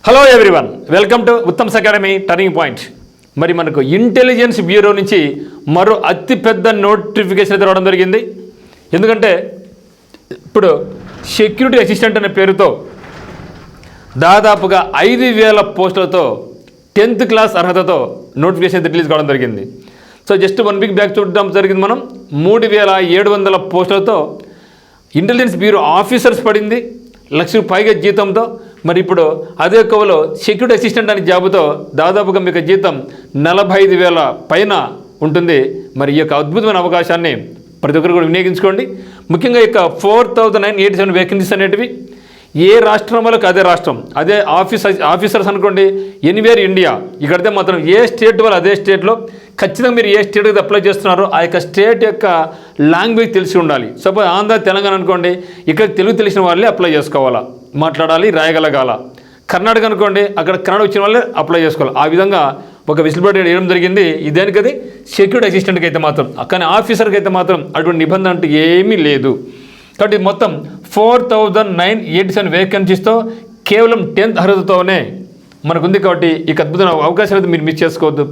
Hello everyone, welcome to Uttam's academy turning point. మరి మనకు intelligence bureau నుంచి మరో అతిపెద్ద నోటిఫికేషన్ అయితే రావడం జరిగింది. ఎందుకంటే ఇప్పుడు సెక్యూరిటీ అసిస్టెంట్ అనే పేరుతో దాదాపుగా 5,000 పోస్టులతో 10th క్లాస్ అర్హతతో నోటిఫికేషన్ అయితే రిలీజ్ కావడం జరిగింది. సో జస్ట్ 1 వీక్ బ్యాక్ చూడడం జరిగింది. మనం 3,700 పోస్టులతో ఇంటెలిజెన్స్ బ్యూరో ఆఫీసర్స్ పడింది 1,00,000 పైగా జీతంతో. మరి ఇప్పుడు అదే కోవలో సెక్యూరిటీ అసిస్టెంట్ అనే జాబుతో దాదాపుగా మీకు జీతం 45,000 పైన ఉంటుంది. మరి ఈ యొక్క అద్భుతమైన అవకాశాన్ని ప్రతి ఒక్కరు కూడా వినియోగించుకోండి. ముఖ్యంగా ఇక 4,987 వేకెన్సీస్ అనేటివి ఏ రాష్ట్రం వాళ్ళకి అదే రాష్ట్రం, అదే ఆఫీసర్స్ అనుకోండి ఎనీవేర్ ఇండియా. ఇక్కడైతే మాత్రం ఏ స్టేట్ వాళ్ళు అదే స్టేట్లో ఖచ్చితంగా మీరు ఏ స్టేట్కి అప్లై చేస్తున్నారో ఆ యొక్క స్టేట్ యొక్క లాంగ్వేజ్ తెలిసి ఉండాలి. సపోజ్ ఆంధ్ర తెలంగాణ అనుకోండి, ఇక్కడ తెలుగు తెలిసిన వాళ్ళే అప్లై చేసుకోవాలా, మాట్లాడాలి, రాయగలగాల. కర్ణాటక అనుకోండి, అక్కడ కన్నడ వచ్చిన వాళ్ళే అప్లై చేసుకోవాలి. ఆ విధంగా ఒక విజిల్బోర్డ్ వేయడం జరిగింది. ఇదేనికది సెక్యూరిటీ అసిస్టెంట్కి అయితే మాత్రం, కానీ ఆఫీసర్కి అయితే మాత్రం అటువంటి నిబంధన అంటూ ఏమీ లేదు. కాబట్టి మొత్తం 4,987 వేకెన్సీస్తో కేవలం 10th అర్హతతోనే మనకుంది. కాబట్టి ఈ అద్భుతమైన అవకాశాలు అయితే మీరు మిస్ చేసుకోవద్దు.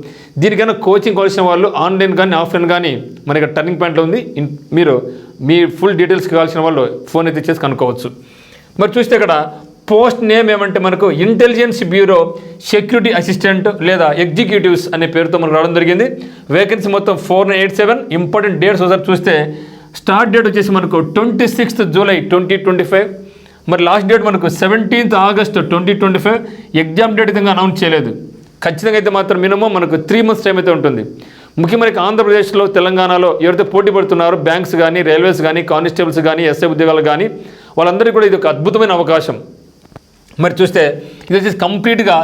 దీనికైనా కోచింగ్ కావాల్సిన వాళ్ళు ఆన్లైన్ కానీ ఆఫ్లైన్ కానీ మన ఇక్కడ టర్నింగ్ పాయింట్లో ఉంది. మీరు మీ ఫుల్ డీటెయిల్స్ కావాల్సిన వాళ్ళు ఫోన్ అయితే చేసి కనుక్కోవచ్చు. మరి చూస్తే ఇక్కడ పోస్ట్ నేమ్ ఏమంటే మనకు ఇంటెలిజెన్స్ బ్యూరో సెక్యూరిటీ అసిస్టెంట్ లేదా ఎగ్జిక్యూటివ్స్ అనే పేరుతో మనకు రావడం జరిగింది. వేకెన్సీ మొత్తం 4,987. ఇంపార్టెంట్ డేట్స్ ఒకసారి చూస్తే స్టార్ట్ డేట్ వచ్చేసి మనకు 26th జూలై 2025. మరి లాస్ట్ డేట్ మనకు 17th ఆగస్ట్ 2025. ఎగ్జామ్ డేట్ విధంగా అనౌన్స్ చేయలేదు. ఖచ్చితంగా అయితే మాత్రం మినిమం మనకు 3 months టైం అయితే ఉంటుంది. ముఖ్యమైన ఆంధ్రప్రదేశ్లో తెలంగాణలో ఎవరైతే పోటీ పడుతున్నారో బ్యాంక్స్ కానీ రైల్వేస్ కానీ కానిస్టేబుల్స్ కానీ ఎస్ఐ ఉద్యోగాలు కానీ వాళ్ళందరికీ కూడా ఇది ఒక అద్భుతమైన అవకాశం. మరి చూస్తే ఇది వచ్చేసి కంప్లీట్గా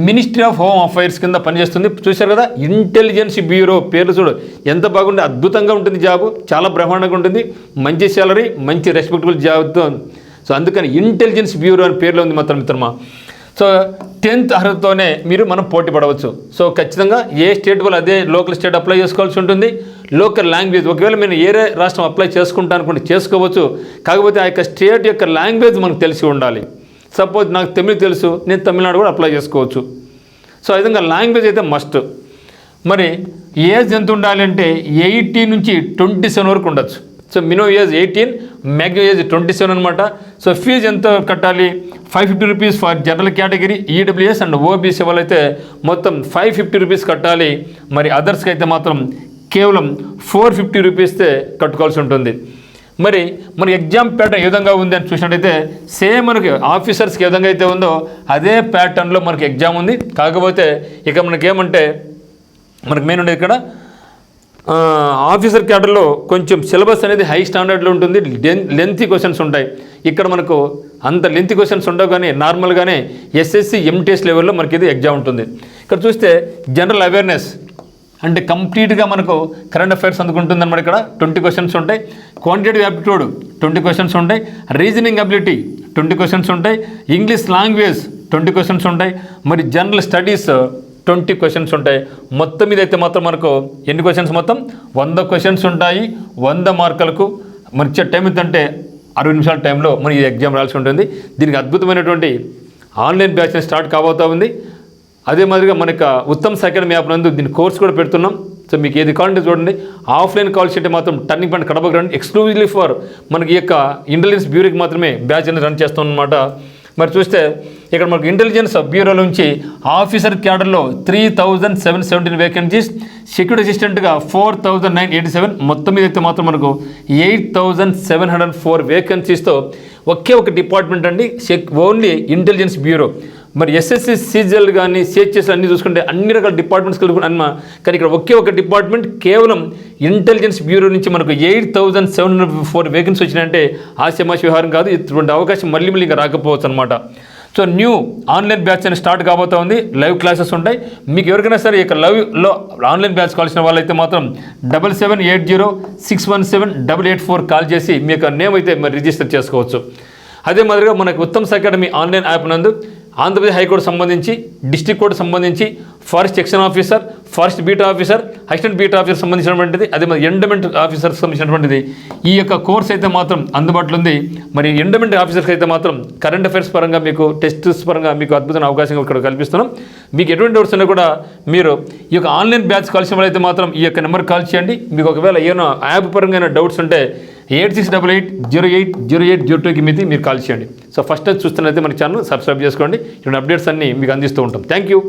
మినిస్ట్రీ ఆఫ్ హోమ్ అఫైర్స్ కింద పనిచేస్తుంది. చూశారు కదా, ఇంటెలిజెన్స్ బ్యూరో పేరు చూడు ఎంత బాగుంది, అద్భుతంగా ఉంటుంది. జాబు చాలా బ్రహ్మాండంగా ఉంటుంది, మంచి శాలరీ, మంచి రెస్పెక్టబుల్ జాబ్తో. సో అందుకని ఇంటెలిజెన్స్ బ్యూరో అని పేర్లో ఉంది మాత్రం మిత్రమా. సో 10th అర్హతతోనే మనం పోటీ పడవచ్చు. సో ఖచ్చితంగా ఏ స్టేట్ వాళ్ళు అదే లోకల్ స్టేట్ అప్లై చేసుకోవాల్సి ఉంటుంది. లోకల్ లాంగ్వేజ్ ఒకవేళ మీరు ఏరే రాష్ట్రం అప్లై చేసుకుంటా అనుకుంటే చేసుకోవచ్చు. కాకపోతే ఆ యొక్క స్టేట్ యొక్క లాంగ్వేజ్ మనకు తెలిసి ఉండాలి. సపోజ్ నాకు తమిళ్ తెలుసు, నేను తమిళనాడు కూడా అప్లై చేసుకోవచ్చు. సో ఆ విధంగా లాంగ్వేజ్ అయితే మస్ట్. మరి ఏజ్ ఎంత ఉండాలి అంటే 18 నుంచి 27 వరకు ఉండొచ్చు. So minimum age 18, maximum age 27 అనమాట. సో ఫీజు ఎంత కట్టాలి? 550 rupees for general category, EWS and OBC వాళ్ళైతే మొత్తం 550 రూపీస్ కట్టాలి. మరి అదర్స్కి అయితే మాత్రం కేవలం 450 రూపీస్తే కట్టుకోవాల్సి ఉంటుంది. మరి మన ఎగ్జామ్ ప్యాటర్న్ ఏ విధంగా ఉంది అని చూసినట్టయితే సేమ్ మనకి ఆఫీసర్స్కి ఏ విధంగా అయితే ఉందో అదే ప్యాటర్న్లో మనకి ఎగ్జామ్ ఉంది. కాకపోతే ఇక మనకేమంటే మనకు మెయిన్ ఉండేది ఇక్కడ ఆఫీసర్ క్యాడర్లో కొంచెం సిలబస్ అనేది హై స్టాండర్డ్లో ఉంటుంది. లెంతీ క్వశ్చన్స్ ఉంటాయి. ఇక్కడ మనకు అంత లెంతీ క్వశ్చన్స్ ఉండవు, కానీ నార్మల్గానే ఎస్ఎస్సి ఎంటీఎస్ లెవెల్లో మనకి ఇది ఎగ్జామ్ ఉంటుంది. ఇక్కడ చూస్తే జనరల్ అవేర్నెస్ అంటే కంప్లీట్గా మనకు కరెంట్ అఫైర్స్ అందుకుంటుంది అనమాట. ఇక్కడ 20 క్వశ్చన్స్ ఉంటాయి. క్వాంటిటేటివ్ యాప్టిట్యూడ్ 20 క్వశ్చన్స్ ఉంటాయి. రీజనింగ్ అబిలిటీ 20 క్వశ్చన్స్ ఉంటాయి. ఇంగ్లీష్ లాంగ్వేజ్ 20 క్వశ్చన్స్ ఉంటాయి. మరి జనరల్ స్టడీస్ 20 క్వశ్చన్స్ ఉంటాయి. మొత్తం మీద అయితే మాత్రం మనకు ఎన్ని క్వశ్చన్స్? మొత్తం 100 క్వశ్చన్స్ ఉంటాయి. 100 మార్కులకు మరి ఇచ్చే టైం ఎంతంటే 60 నిమిషాల టైంలో మనం ఈ ఎగ్జామ్ రాయాల్సి ఉంటుంది. దీనికి అద్భుతమైనటువంటి ఆన్లైన్ బ్యాచ్ స్టార్ట్ కాబోతూ ఉంది. అదే మాదిరిగా మనకు ఉత్తమ్స్ అకాడమీ యాప్ నందు దీని కోర్స్ కూడా పెడుతున్నాం. సో మీకు ఏది కావాలంటే చూడండి. ఆఫ్లైన్ కాల్ షీట్ మాత్రం turning point Kadapa ground exclusively for మనకి ఈ యొక్క ఇంటెలిజెన్స్ బ్యూరోకి మాత్రమే బ్యాచ్ అనేది రన్ చేస్తాం అనమాట. మరి చూస్తే ఇక్కడ మనకు ఇంటెలిజెన్స్ బ్యూరో నుంచి ఆఫీసర్ క్యాడర్లో 3,717 వేకెన్సీస్, సెక్యూరిటీ అసిస్టెంట్గా 4,987, మొత్తం మీద అయితే మాత్రం మనకు 8,704 వేకెన్సీస్తో ఒకే ఒక డిపార్ట్మెంట్ అండి, ఓన్లీ ఇంటెలిజెన్స్ బ్యూరో. మరి ఎస్ఎస్సి సీజీఎల్ కానీ సిహెచ్ఎస్ అన్నీ చూసుకుంటే అన్ని రకాల డిపార్ట్మెంట్స్ కలుగుకుని అన్న, కానీ ఇక్కడ ఒకే ఒక డిపార్ట్మెంట్ కేవలం ఇంటెలిజెన్స్ బ్యూరో నుంచి మనకు 8,704 వేకెన్సీ వచ్చినాయంటే ఆశమాష వ్యవహారం కాదు. ఇటువంటి అవకాశం మళ్ళీ ఇంకా రాకపోవచ్చు అనమాట. సో న్యూ ఆన్లైన్ బ్యాచ్ అని స్టార్ట్ కాబోతూ ఉంది. లైవ్ క్లాసెస్ ఉంటాయి. మీకు ఎవరికైనా సరే ఇక లైవ్లో ఆన్లైన్ బ్యాచ్ కావాల్సిన వాళ్ళైతే మాత్రం 7780617884 కాల్ చేసి మీ యొక్క నేమ్ అయితే మరి రిజిస్టర్ చేసుకోవచ్చు. అదే మాదిరిగా మనకు ఉత్తమ్స్ అకాడమీ ఆన్లైన్ యాప్ నందు ఆంధ్రప్రదేశ్ హైకోర్టు సంబంధించి, డిస్ట్రిక్ట్ కోర్టు సంబంధించి, forest section officer, forest beat officer, assistant beat officer సంబంధించినటువంటిది, అదే మరి ఎండమెంట్ ఆఫీసర్స్ సంబంధించినటువంటిది ఈ యొక్క కోర్స్ అయితే మాత్రం అందుబాటులో ఉంది. మరి ఎండమెంట్ ఆఫీసర్స్ అయితే మాత్రం కరెంట్ అఫైర్స్ పరంగా మీకు టెస్ట్స్ పరంగా మీకు అద్భుతమైన అవకాశం ఇక్కడ కల్పిస్తున్నాం. మీకు ఎటువంటి డౌట్స్ ఉన్నా కూడా మీరు ఈ యొక్క ఆన్లైన్ బ్యాచ్ కాల్సిన వాళ్ళైతే మాత్రం ఈ యొక్క నెంబర్ కాల్ చేయండి. మీకు ఒకవేళ ఏమైనా యాప్ పరంగా డౌట్స్ ఉంటే 8688080802కి మీరు కాల్ చేయండి. సో ఫస్ట్ చూస్తున్నైతే మన ఛానల్ సబ్స్క్రైబ్ చేసుకోండి. ఇటువంటి అప్డేట్స్ అన్నీ మీకు అందిస్తూ ఉంటాం. Thank you.